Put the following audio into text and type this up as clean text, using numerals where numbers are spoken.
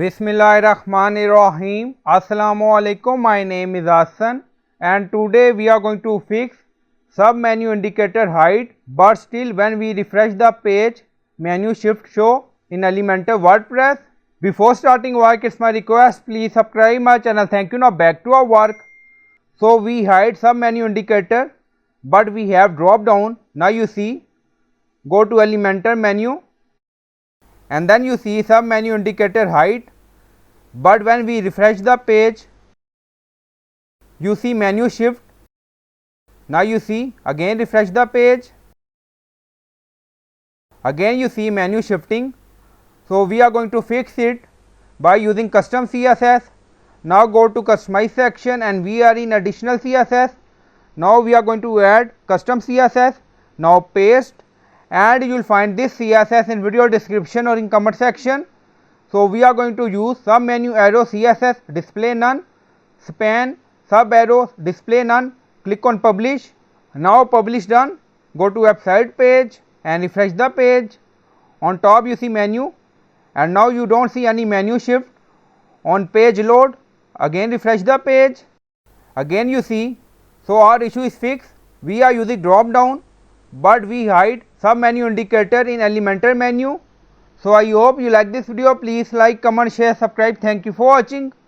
Bismillahirrahmanirrahim. Assalamu alaikum. My name is Hassan and today we are going to fix sub-menu indicator height, but still when we refresh the page, menu shift show in Elementor WordPress. Before starting work, it's my request, please subscribe my channel. Thank you. Now back to our work. So we hide sub-menu indicator, but we have drop down. Now you see, go to Elementor menu and then you see sub-menu indicator height, but when we refresh the page, you see menu shift. Now you see, again refresh the page, again you see menu shifting. So we are going to fix it by using custom CSS. Now go to customize section and we are in additional CSS. Now we are going to add custom CSS. Now paste, and you will find this CSS in video description or in comment section. So we are going to use sub-menu-arrow-css display none, span.sub-arrow display none. Click on publish. Now publish done. Go to website page and refresh the page. On top you see menu, and now you don't see any menu shift. On page load, again refresh the page, again you see. So our issue is fixed. We are using drop down, but we hide sub-menu indicator in Elementor menu. So I hope you like this video. Please like, comment, share, subscribe. Thank you for watching.